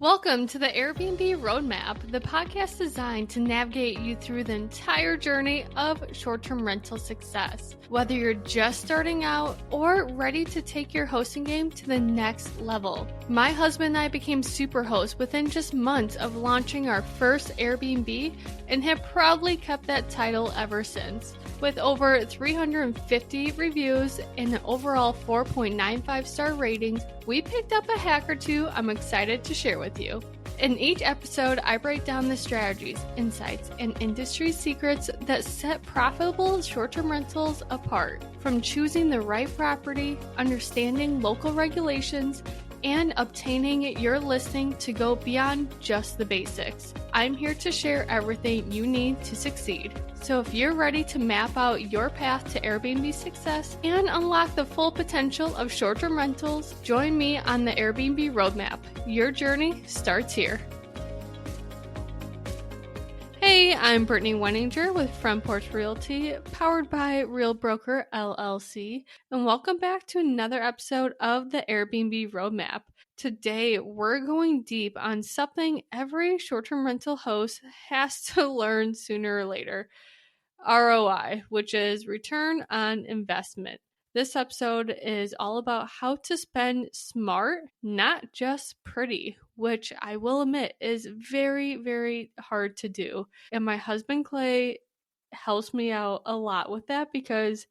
Welcome to the Airbnb Roadmap, the podcast designed to navigate you through the entire journey of short-term rental success. Whether you're just starting out or ready to take your hosting game to the next level. My husband and I became super hosts within just months of launching our first Airbnb and have proudly kept that title ever since. With over 350 reviews and an overall 4.95 star ratings, we picked up a hack or two I'm excited to share with you. In each episode, I break down the strategies, insights, and industry secrets that set profitable short-term rentals apart. From choosing the right property, understanding local regulations, and obtaining your listing to go beyond just the basics. I'm here to share everything you need to succeed. So if you're ready to map out your path to Airbnb success and unlock the full potential of short-term rentals, join me on the Airbnb Roadmap. Your journey starts here. Hey, I'm Brittany Wenninger with Porch Realty, powered by Real Broker LLC, and welcome back to another episode of the Airbnb Roadmap. Today, we're going deep on something every short-term rental host has to learn sooner or later, ROI, which is return on investment. This episode is all about how to spend smart, not just pretty, which I will admit is very, very hard to do. And my husband Clay helps me out a lot with that because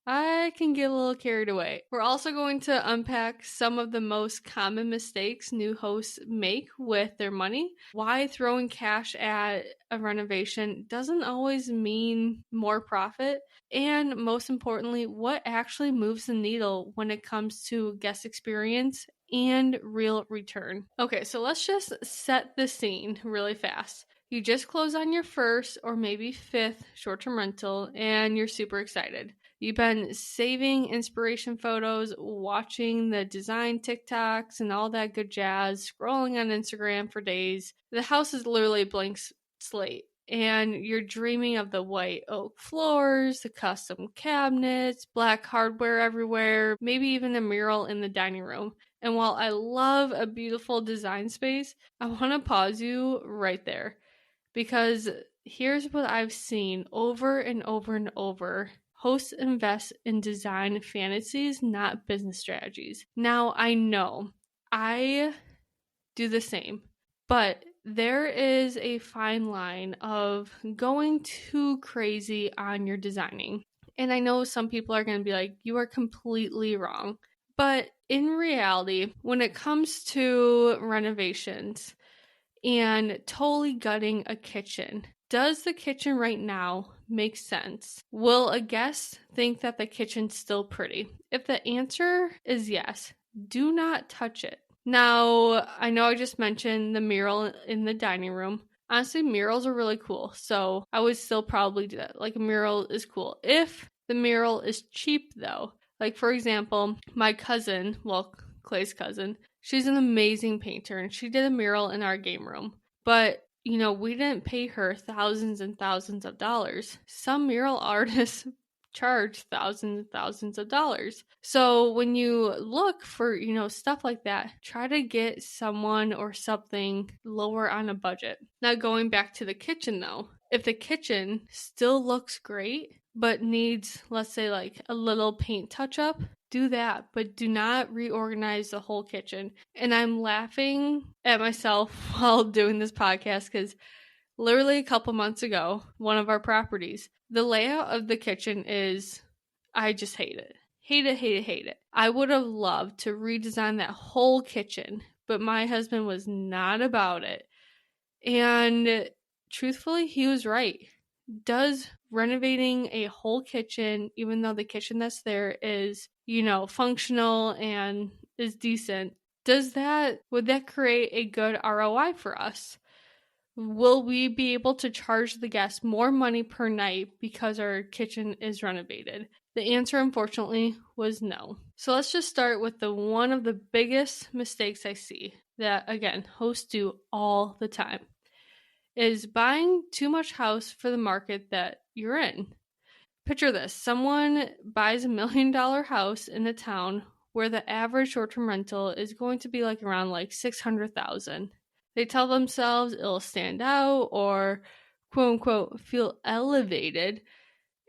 I can get a little carried away. We're also going to unpack some of the most common mistakes new hosts make with their money, why throwing cash at a renovation doesn't always mean more profit, and most importantly, what actually moves the needle when it comes to guest experience and real return. Okay, so let's just set the scene really fast. You just closed on your first or maybe fifth short-term rental and you're super excited. You've been saving inspiration photos, watching the design TikToks and all that good jazz, scrolling on Instagram for days. The house is literally a blank slate, and you're dreaming of the white oak floors, the custom cabinets, black hardware everywhere, maybe even a mural in the dining room. And while I love a beautiful design space, I want to pause you right there because here's what I've seen over and over and over. Hosts invest in design fantasies, not business strategies. Now, I know I do the same, but there is a fine line of going too crazy on your designing. And I know some people are going to be like, you are completely wrong. But in reality, when it comes to renovations and totally gutting a kitchen, does the kitchen right now make sense? Will a guest think that the kitchen's still pretty? If the answer is yes, do not touch it. Now, I know I just mentioned the mural in the dining room. Honestly, murals are really cool, so I would still probably do that. Like, a mural is cool. If the mural is cheap, though, like, for example, my cousin, well, Clay's cousin, she's an amazing painter, and she did a mural in our game room. But you know, we didn't pay her thousands and thousands of dollars. Some mural artists charge thousands and thousands of dollars. So when you look for, stuff like that, try to get someone or something lower on a budget. Now, going back to the kitchen though, if the kitchen still looks great, but needs, let's say, like a little paint touch up, do that, but do not reorganize the whole kitchen. And I'm laughing at myself while doing this podcast because literally a couple months ago, one of our properties, the layout of the kitchen is, I just hate it. Hate it, hate it, hate it. I would have loved to redesign that whole kitchen, but my husband was not about it. And truthfully, he was right. Does renovating a whole kitchen, even though the kitchen that's there is, functional and is decent, would that create a good ROI for us? Will we be able to charge the guests more money per night because our kitchen is renovated? The answer, unfortunately, was no. So let's just start with one of the biggest mistakes I see that, again, hosts do all the time, is buying too much house for the market that you're in. Picture this. Someone buys $1 million house in a town where the average short-term rental is going to be around $600,000. They tell themselves it'll stand out or quote unquote feel elevated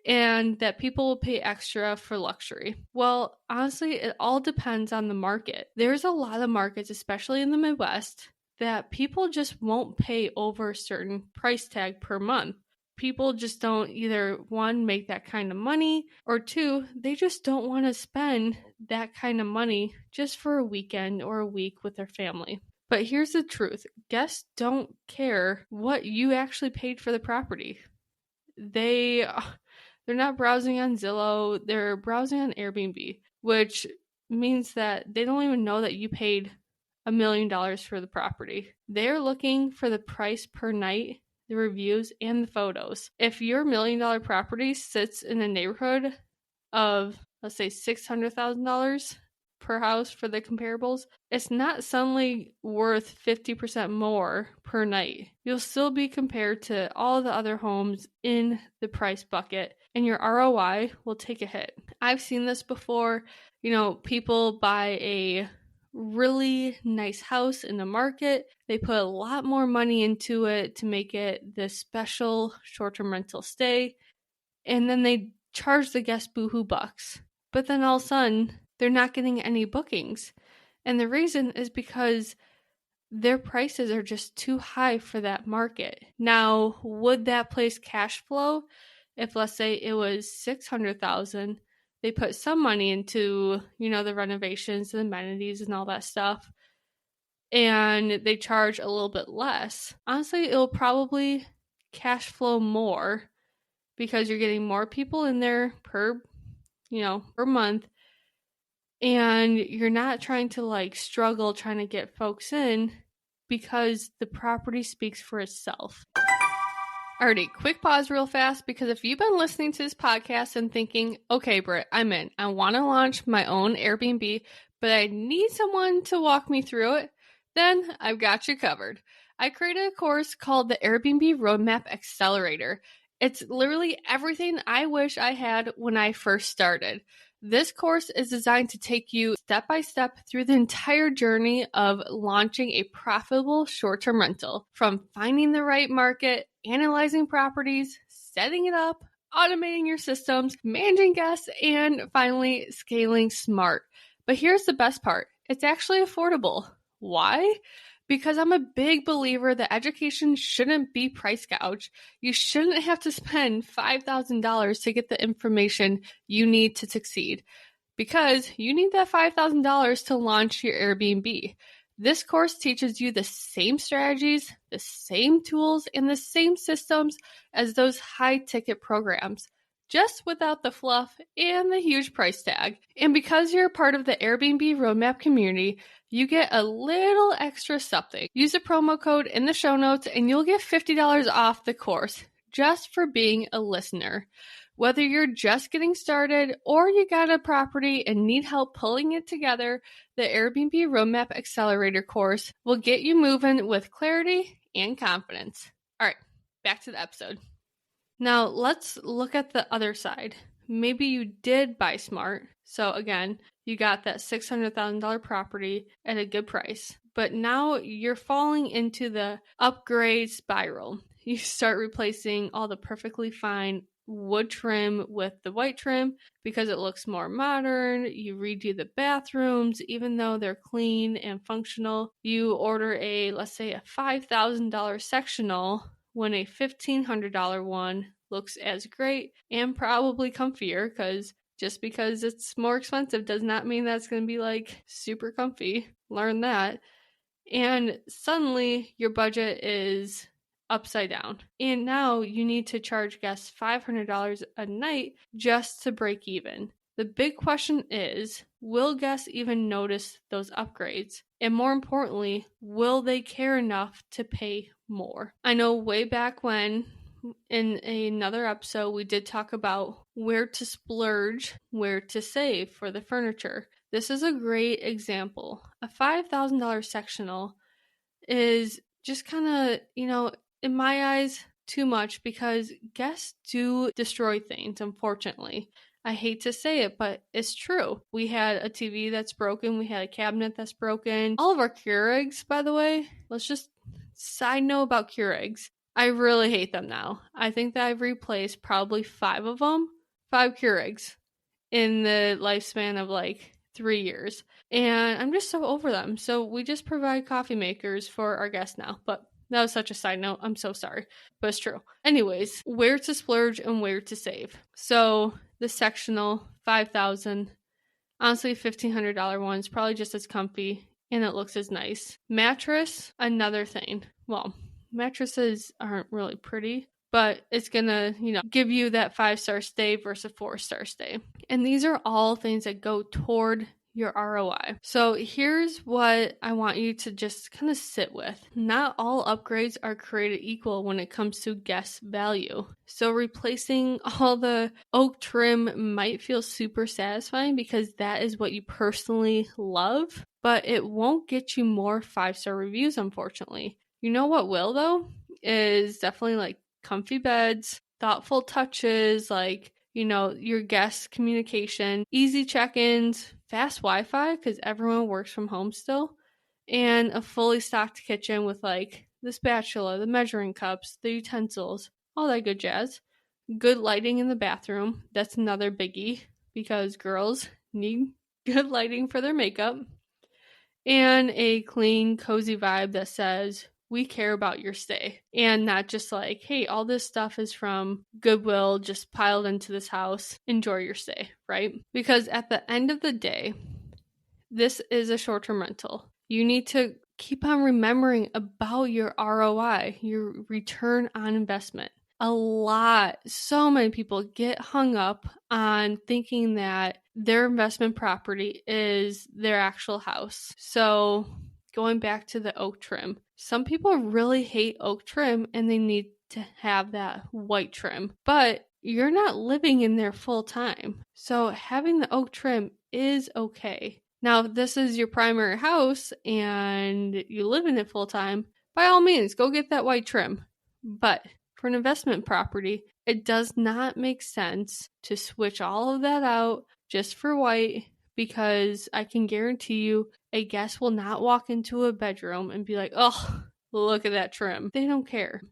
and that people will pay extra for luxury. Well, honestly, it all depends on the market. There's a lot of markets, especially in the Midwest, that people just won't pay over a certain price tag per month. People just don't either, one, make that kind of money, or two, they just don't want to spend that kind of money just for a weekend or a week with their family. But here's the truth. Guests don't care what you actually paid for the property. They're not browsing on Zillow, they're browsing on Airbnb, which means that they don't even know that you paid $1 million for the property. They're looking for the price per night, the reviews, and the photos. If your $1 million property sits in a neighborhood of, let's say, $600,000 per house for the comparables, it's not suddenly worth 50% more per night. You'll still be compared to all the other homes in the price bucket, and your ROI will take a hit. I've seen this before. People buy a really nice house in the market. They put a lot more money into it to make it this special short-term rental stay, and then they charge the guest boohoo bucks. But then all of a sudden, they're not getting any bookings. And the reason is because their prices are just too high for that market. Now, would that place cash flow if, let's say, it was $600,000? They put some money into, the renovations, the amenities, and all that stuff, and they charge a little bit less. Honestly, it'll probably cash flow more because you're getting more people in there per month, and you're not trying to struggle trying to get folks in because the property speaks for itself. Alrighty, quick pause real fast, because if you've been listening to this podcast and thinking, okay, Britt, I'm in. I want to launch my own Airbnb, but I need someone to walk me through it, then I've got you covered. I created a course called the Airbnb Roadmap Accelerator. It's literally everything I wish I had when I first started. This course is designed to take you step by step through the entire journey of launching a profitable short-term rental, from finding the right market, analyzing properties, setting it up, automating your systems, managing guests, and finally scaling smart. But here's the best part. It's actually affordable. Why? Because I'm a big believer that education shouldn't be price gouged. You shouldn't have to spend $5,000 to get the information you need to succeed, because you need that $5,000 to launch your Airbnb. This course teaches you the same strategies, the same tools, and the same systems as those high-ticket programs, just without the fluff and the huge price tag. And because you're a part of the Airbnb Roadmap community, you get a little extra something. Use the promo code in the show notes and you'll get $50 off the course just for being a listener. Whether you're just getting started or you got a property and need help pulling it together, the Airbnb Roadmap Accelerator course will get you moving with clarity and confidence. All right, back to the episode. Now, let's look at the other side. Maybe you did buy smart. So again, you got that $600,000 property at a good price. But now you're falling into the upgrade spiral. You start replacing all the perfectly fine wood trim with the white trim because it looks more modern. You redo the bathrooms, even though they're clean and functional. You order let's say a $5,000 sectional when a $1,500 one looks as great and probably comfier, because just because it's more expensive does not mean that's going to be super comfy. Learn that. And suddenly your budget is upside down. And now you need to charge guests $500 a night just to break even. The big question is, will guests even notice those upgrades? And more importantly, will they care enough to pay more? I know way back when, in another episode, we did talk about where to splurge, where to save for the furniture. This is a great example. A $5,000 sectional is just kind of, in my eyes, too much, because guests do destroy things, unfortunately. I hate to say it, but it's true. We had a TV that's broken. We had a cabinet that's broken. All of our Keurigs, by the way, let's just Side note about Keurigs. I really hate them now. I think that I've replaced probably 5 of them, 5 Keurigs in the lifespan of like 3 years. And I'm just so over them. So we just provide coffee makers for our guests now. But that was such a side note. I'm so sorry. But it's true. Anyways, where to splurge and where to save. So the sectional, $5,000. Honestly, $1,500 one's probably just as comfy and it looks as nice. Mattress, another thing. Well, mattresses aren't really pretty, but it's gonna, give you that 5-star stay versus a 4-star stay. And these are all things that go toward your ROI. So here's what I want you to just kind of sit with. Not all upgrades are created equal when it comes to guest value. So replacing all the oak trim might feel super satisfying because that is what you personally love, but it won't get you more 5-star reviews, unfortunately. You know what will, though, is definitely like comfy beds, thoughtful touches, like, your guest communication, easy check-ins, fast Wi-Fi because everyone works from home still, and a fully stocked kitchen with like the spatula, the measuring cups, the utensils, all that good jazz. Good lighting in the bathroom. That's another biggie because girls need good lighting for their makeup. And a clean, cozy vibe that says, we care about your stay, and not just like, hey, all this stuff is from Goodwill just piled into this house. Enjoy your stay, right? Because at the end of the day, this is a short-term rental. You need to keep on remembering about your ROI, your return on investment. So many people get hung up on thinking that their investment property is their actual house. So going back to the oak trim, some people really hate oak trim and they need to have that white trim, but you're not living in there full time. So having the oak trim is okay. Now, if this is your primary house and you live in it full time, by all means, go get that white trim. But for an investment property, it does not make sense to switch all of that out just for white, because I can guarantee you a guest will not walk into a bedroom and be like, oh, look at that trim. They don't care.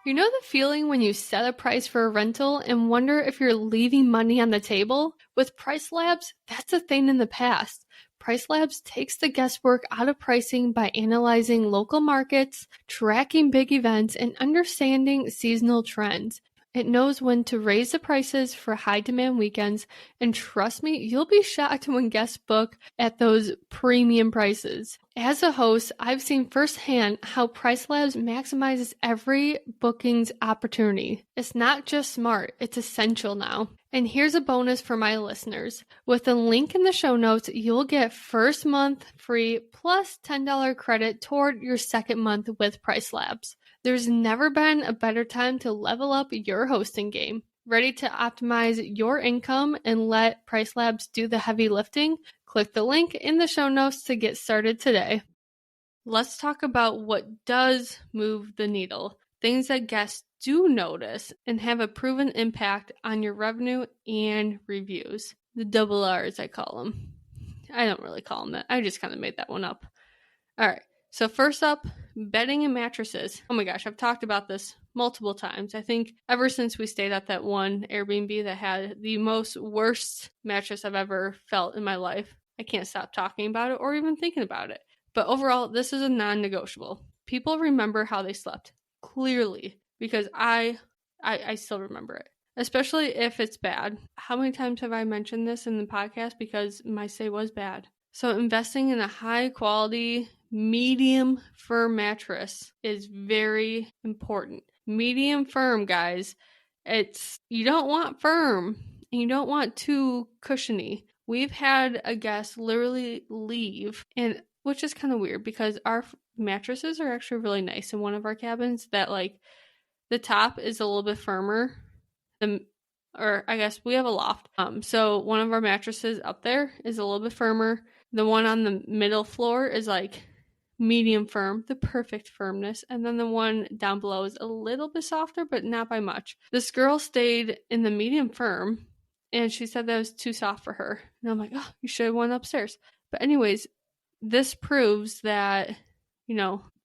You know the feeling when you set a price for a rental and wonder if you're leaving money on the table? With Price Labs, that's a thing in the past. Price Labs takes the guesswork out of pricing by analyzing local markets, tracking big events, and understanding seasonal trends. It knows when to raise the prices for high-demand weekends, and trust me, you'll be shocked when guests book at those premium prices. As a host, I've seen firsthand how Price Labs maximizes every booking's opportunity. It's not just smart, it's essential now. And here's a bonus for my listeners. With a link in the show notes, you'll get first month free plus $10 credit toward your second month with Price Labs. There's never been a better time to level up your hosting game. Ready to optimize your income and let Price Labs do the heavy lifting? Click the link in the show notes to get started today. Let's talk about what does move the needle. Things that guests do notice and have a proven impact on your revenue and reviews. The double R's, I call them. I don't really call them that. I just kind of made that one up. All right. So first up, bedding and mattresses. Oh my gosh, I've talked about this multiple times. I think ever since we stayed at that one Airbnb that had the most worst mattress I've ever felt in my life. I can't stop talking about it or even thinking about it. But overall, this is a non-negotiable. People remember how they slept clearly because I still remember it, especially if it's bad. How many times have I mentioned this in the podcast because my stay was bad? So investing in a high quality, medium firm mattress is very important. Medium firm, guys. You don't want firm and you don't want too cushiony. We've had a guest literally leave, and which is kind of weird because our mattresses are actually really nice in one of our cabins, that like the top is a little bit firmer. Or I guess we have a loft. So one of our mattresses up there is a little bit firmer. The one on the middle floor is like medium firm, the perfect firmness. And then the one down below is a little bit softer, but not by much. This girl stayed in the medium firm and she said that was too soft for her. And I'm like, oh, you should have went upstairs. But anyways, this proves that,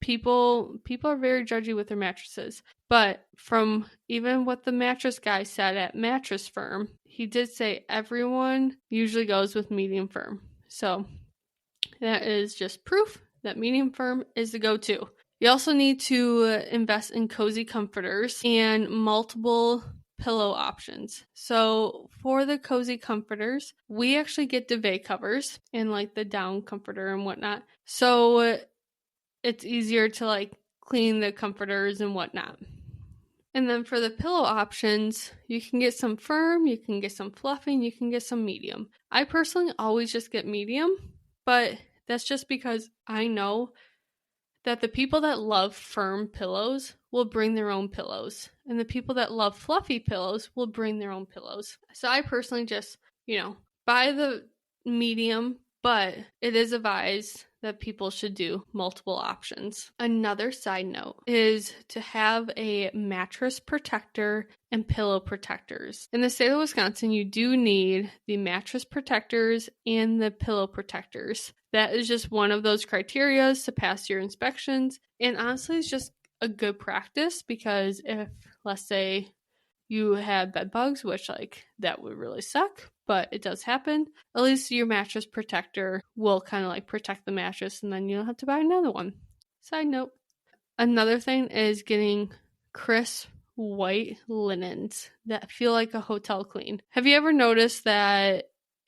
people are very judgy with their mattresses. But from even what the mattress guy said at Mattress Firm, he did say everyone usually goes with medium firm. So that is just proof that medium firm is the go-to. You also need to invest in cozy comforters and multiple pillow options. So for the cozy comforters, we actually get duvet covers and like the down comforter and whatnot. So it's easier to like clean the comforters and whatnot. And then for the pillow options, you can get some firm, you can get some fluffy, and you can get some medium. I personally always just get medium, but that's just because I know that the people that love firm pillows will bring their own pillows, and the people that love fluffy pillows will bring their own pillows. So I personally just, buy the medium, but it is advised that people should do multiple options. Another side note is to have a mattress protector and pillow protectors. In the state of Wisconsin, you do need the mattress protectors and the pillow protectors. That is just one of those criteria to pass your inspections. And honestly, it's just a good practice because if, let's say, you have bed bugs, which that would really suck, but it does happen, at least your mattress protector will kind of protect the mattress and then you don't have to buy another one. Side note. Another thing is getting crisp white linens that feel like a hotel clean. Have you ever noticed that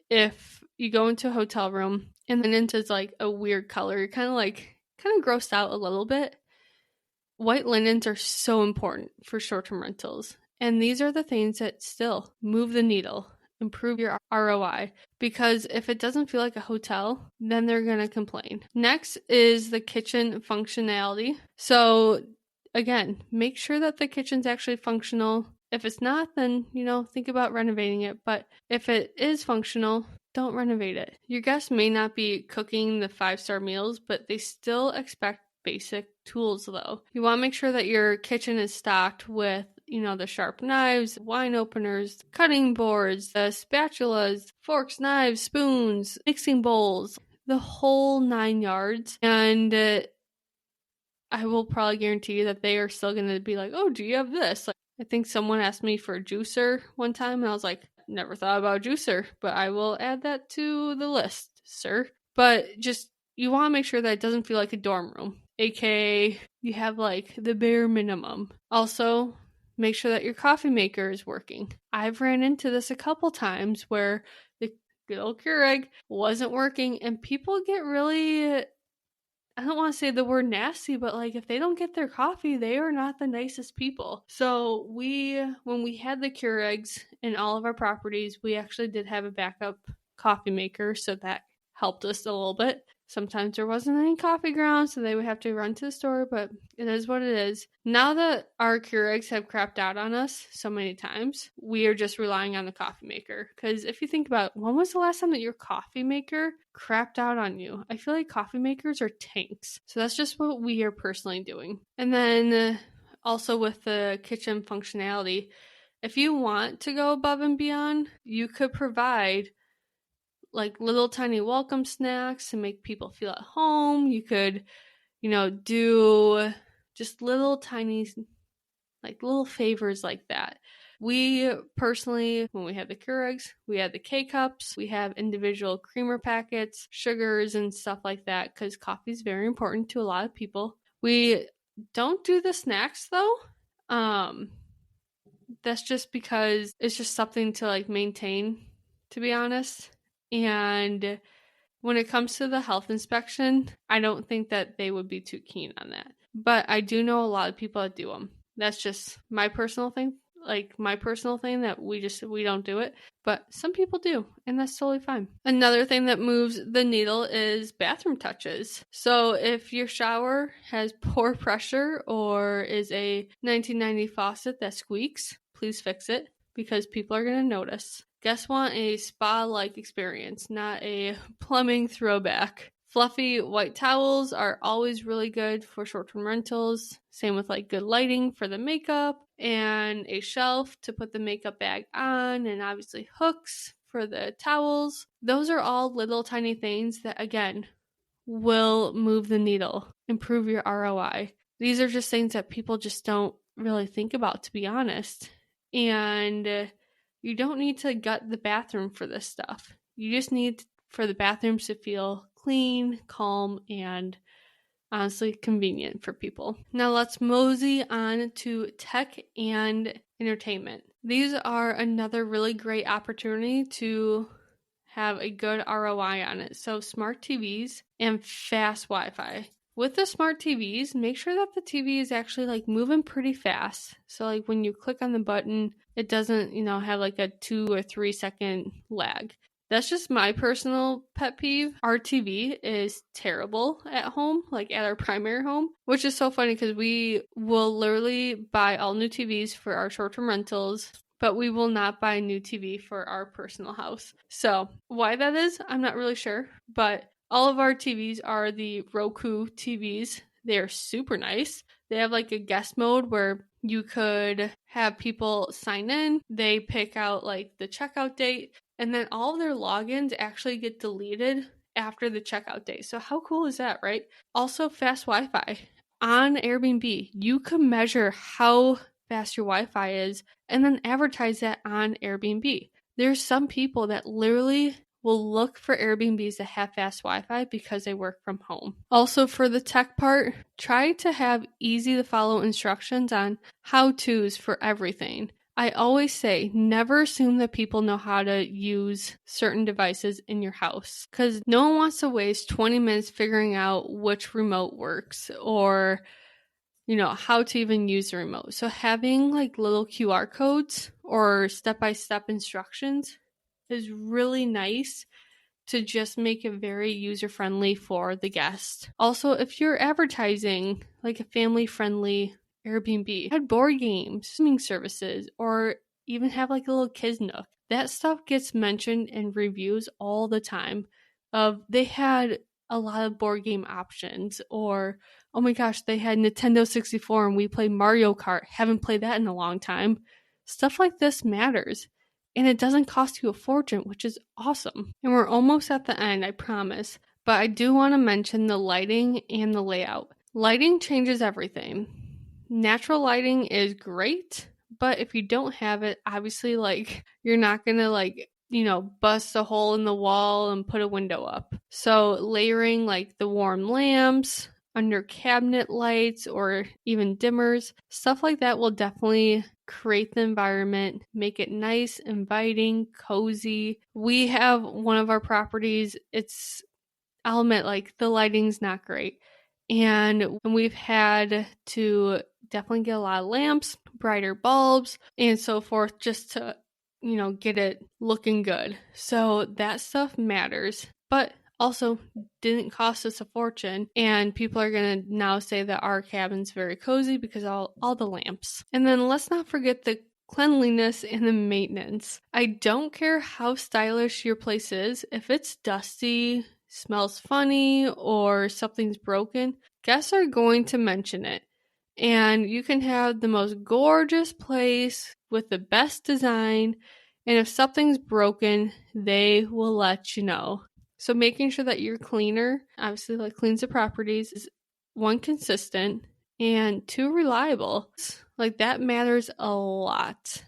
if you go into a hotel room and the linen is a weird color, you're kind of grossed out a little bit? White linens are so important for short-term rentals. And these are the things that still move the needle, improve your ROI, because if it doesn't feel like a hotel, then they're going to complain. Next is the kitchen functionality. So again, make sure that the kitchen's actually functional. If it's not, then, think about renovating it. But if it is functional, don't renovate it. Your guests may not be cooking the 5-star meals, but they still expect basic tools though. You want to make sure that your kitchen is stocked with the sharp knives, wine openers, cutting boards, the spatulas, forks, knives, spoons, mixing bowls, the whole 9 yards. And I will probably guarantee you that they are still going to be like, oh, do you have this? I think someone asked me for a juicer one time and I was like, never thought about a juicer, but I will add that to the list, sir. But just, you want to make sure that it doesn't feel like a dorm room, aka you have the bare minimum. Also, make sure that your coffee maker is working. I've ran into this a couple times where the good old Keurig wasn't working and people get really, I don't want to say the word nasty, but if they don't get their coffee, they are not the nicest people. So when we had the Keurigs in all of our properties, we actually did have a backup coffee maker, so that helped us a little bit. Sometimes there wasn't any coffee grounds, so they would have to run to the store, but it is what it is. Now that our Keurigs have crapped out on us so many times, we are just relying on the coffee maker. Because if you think about it, when was the last time that your coffee maker crapped out on you? I feel like coffee makers are tanks. So that's just what we are personally doing. And then also with the kitchen functionality, if you want to go above and beyond, you could provide little tiny welcome snacks to make people feel at home. You could, do just little tiny, little favors like that. We personally, when we had the Keurigs, we had the K-Cups, we have individual creamer packets, sugars, and stuff like that, because coffee is very important to a lot of people. We don't do the snacks, though. That's just because it's just something to, maintain, to be honest. And when it comes to the health inspection, I don't think that they would be too keen on that. But I do know a lot of people that do them. That's just my personal thing. That we don't do it. But some people do, and that's totally fine. Another thing that moves the needle is bathroom touches. So if your shower has poor pressure or is a 1990 faucet that squeaks, please fix it because people are going to notice. Guests want a spa-like experience, not a plumbing throwback. Fluffy white towels are always really good for short-term rentals. Same with good lighting for the makeup and a shelf to put the makeup bag on, and obviously hooks for the towels. Those are all little tiny things that, again, will move the needle, improve your ROI. These are just things that people just don't really think about, to be honest. And you don't need to gut the bathroom for this stuff. You just need for the bathrooms to feel clean, calm, and honestly convenient for people. Now let's mosey on to tech and entertainment. These are another really great opportunity to have a good ROI on it. So smart TVs and fast Wi-Fi. With the smart TVs, make sure that the TV is actually like moving pretty fast. So like when you click on the button, it doesn't, have like a 2 or 3 second lag. That's just my personal pet peeve. Our TV is terrible at home, like at our primary home, which is so funny because we will literally buy all new TVs for our short-term rentals, but we will not buy a new TV for our personal house. So why that is, I'm not really sure, but all of our TVs are the Roku TVs. They're super nice. They have like a guest mode where you could have people sign in. They pick out like the checkout date, and then all of their logins actually get deleted after the checkout date. So how cool is that, right? Also, fast Wi-Fi. On Airbnb, you can measure how fast your Wi-Fi is and then advertise that on Airbnb. There's some people that literally will look for Airbnbs that have fast Wi-Fi because they work from home. Also, for the tech part, try to have easy to follow instructions on how-tos for everything. I always say, never assume that people know how to use certain devices in your house because no one wants to waste 20 minutes figuring out which remote works or how to even use the remote. So having like little QR codes or step-by-step instructions is really nice to just make it very user-friendly for the guest. Also, if you're advertising like a family-friendly Airbnb, add board games, streaming services, or even have like a little kids nook. That stuff gets mentioned in reviews all the time of they had a lot of board game options, or oh my gosh, they had Nintendo 64 and we played Mario Kart. Haven't played that in a long time. Stuff like this matters. And it doesn't cost you a fortune, which is awesome. And we're almost at the end, I promise. But I do want to mention the lighting and the layout. Lighting changes everything. Natural lighting is great, but if you don't have it, obviously, you're not going to, bust a hole in the wall and put a window up. So layering, the warm lamps, under cabinet lights, or even dimmers, stuff like that will definitely create the environment, make it nice, inviting, cozy. We have one of our properties, I'll admit, the lighting's not great. And we've had to definitely get a lot of lamps, brighter bulbs, and so forth just to, get it looking good. So that stuff matters. But also didn't cost us a fortune, and people are going to now say that our cabin's very cozy because all the lamps. And then let's not forget the cleanliness and the maintenance. I don't care how stylish your place is. If it's dusty, smells funny, or something's broken, guests are going to mention it. And you can have the most gorgeous place with the best design, and if something's broken, they will let you know. So making sure that your cleaner obviously cleans the properties is 1, consistent, and 2, reliable. That matters a lot.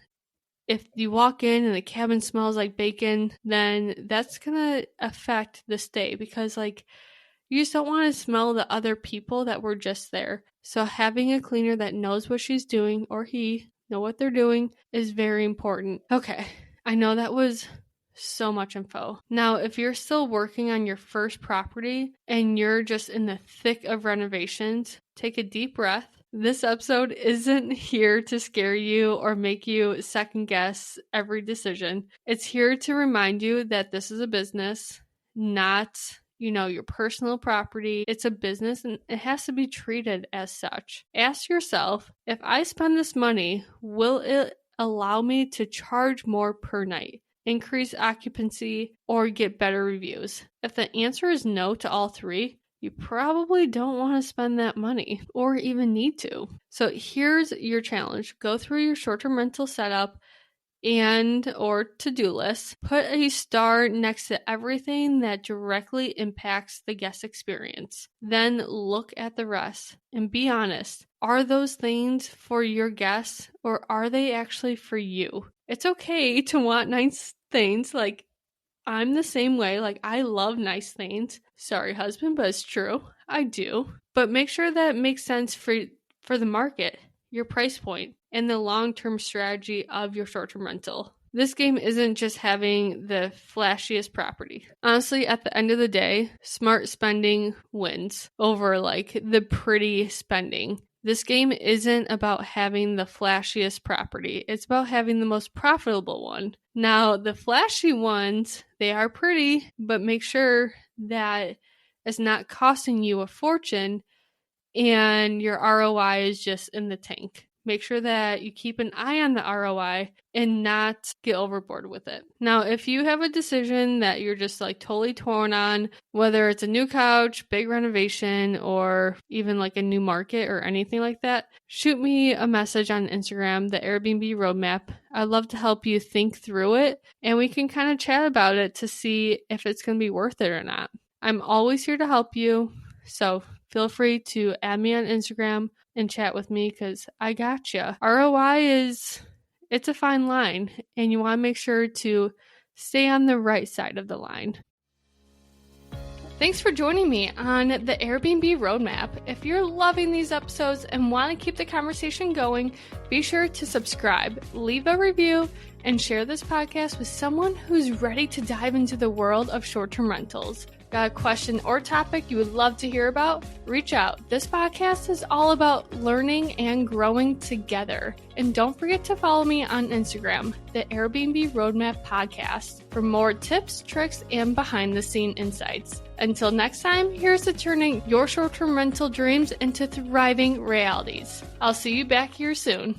If you walk in and the cabin smells like bacon, then that's gonna affect the stay because you just don't want to smell the other people that were just there. So having a cleaner that knows what she's doing, or he know what they're doing, is very important. Okay, I know that was so much info. Now, if you're still working on your first property and you're just in the thick of renovations, take a deep breath. This episode isn't here to scare you or make you second guess every decision. It's here to remind you that this is a business, not, your personal property. It's a business and it has to be treated as such. Ask yourself, if I spend this money, will it allow me to charge more per night, increase occupancy, or get better reviews? If the answer is no to all 3, you probably don't want to spend that money or even need to. So here's your challenge. Go through your short-term rental setup and or to-do list. Put a star next to everything that directly impacts the guest experience. Then look at the rest and be honest. Are those things for your guests or are they actually for you? It's okay to want nice things. Like, I'm the same way. Like, I love nice things. Sorry, husband, but it's true. I do. But make sure that it makes sense for the market, your price point, and the long-term strategy of your short-term rental. This game isn't just having the flashiest property. Honestly, at the end of the day, smart spending wins over like the pretty spending. This game isn't about having the flashiest property. It's about having the most profitable one. Now, the flashy ones, they are pretty, but make sure that it's not costing you a fortune and your ROI is just in the tank. Make sure that you keep an eye on the ROI and not get overboard with it. Now, if you have a decision that you're just like totally torn on, whether it's a new couch, big renovation, or even like a new market or anything like that, shoot me a message on Instagram, the Airbnb Roadmap. I'd love to help you think through it and we can kind of chat about it to see if it's going to be worth it or not. I'm always here to help you. So feel free to add me on Instagram and chat with me because I gotcha. ROI it's a fine line and you want to make sure to stay on the right side of the line. Thanks for joining me on the Airbnb Roadmap. If you're loving these episodes and want to keep the conversation going, be sure to subscribe, leave a review, and share this podcast with someone who's ready to dive into the world of short-term rentals. Got a question or topic you would love to hear about? Reach out. This podcast is all about learning and growing together. And don't forget to follow me on Instagram, the Airbnb Roadmap Podcast, for more tips, tricks, and behind-the-scene insights. Until next time, here's to turning your short-term rental dreams into thriving realities. I'll see you back here soon.